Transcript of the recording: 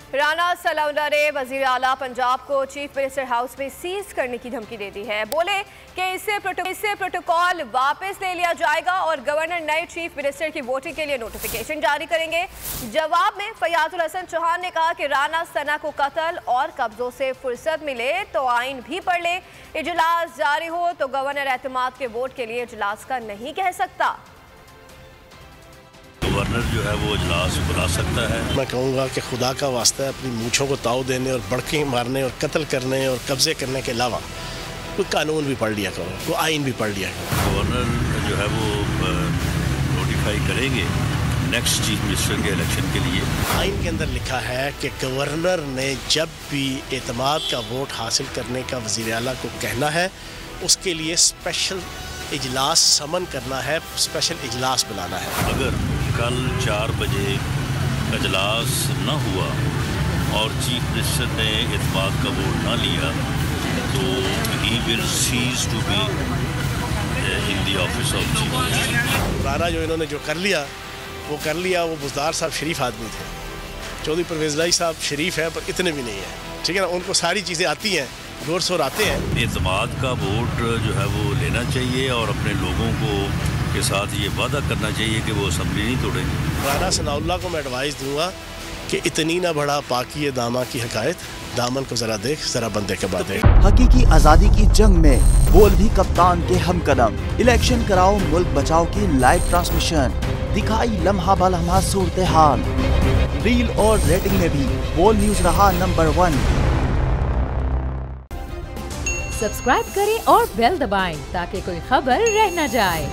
राना सलाउल्लाह ने वजीर आला पंजाब को चीफ मिनिस्टर हाउस में सीज करने की धमकी दे दी है। बोले कि इससे प्रोटोकॉल वापस ले लिया जाएगा और गवर्नर नए चीफ मिनिस्टर की वोटिंग के लिए नोटिफिकेशन जारी करेंगे। जवाब में फयाजुल हसन चौहान ने कहा कि राना सना को कत्ल और कब्जों से फुर्सत मिले तो आइन भी पढ़ ले, इजलास जारी हो तो गवर्नर एतमाद के वोट के लिए इजलास का नहीं कह सकता। गवर्नर जो है वो इजलास बुला सकता है। मैं कहूँगा कि खुदा का वास्ता है अपनी मूँछों को ताव देने और बड़के मारने और कत्ल करने और कब्जे करने के अलावा कोई कानून भी पढ़ लिया करो, कोई आइन भी पढ़ लिया करो। गवर्नर जो है वो नोटिफाई करेंगे नेक्स्ट चीफ मिनिस्टर के इलेक्शन के लिए। आइन के अंदर लिखा है कि गवर्नर ने जब भी एतमाद का वोट हासिल करने का वज़ीर आला को कहना है, उसके लिए स्पेशल इजलास समन करना है, स्पेशल इजलास बुलाना है। अगर कल 4 बजे इजलास न हुआ और चीफ मिनिस्टर ने एतमाद का वोट ना लिया तो he will cease to be in the office of chief minister. पुराना जो इन्होंने जो कर लिया वो कर लिया। वो बुज़दार साहब शरीफ आदमी थे, चौधरी परवेज़ इलाही साहब शरीफ है पर इतने भी नहीं है, ठीक है ना। उनको सारी चीज़ें आती हैं, जोर शोर आते हैं। एतमाद का वोट जो है वो लेना चाहिए और अपने लोगों को के साथ ये वादा करना चाहिए कि वो असम्बली नहीं तोड़ेंगे। राना सनाउल्लाह को मैं एडवाइस दूंगा कि इतनी ना बड़ा पाकी दामा की हकायत, दामन को जरा देख, जरा बंदे के बाद देख। हकीकी आजादी की जंग में बोल भी कप्तान के हम कदम। इलेक्शन कराओ मुल्क बचाओ की लाइव ट्रांसमिशन, दिखाई लम्हा बलम्हा सूरत हाल। रील और रेटिंग में भी बोल न्यूज रहा नंबर 1। सब्सक्राइब करें और बेल दबाएं ताकि कोई खबर रह न जाए।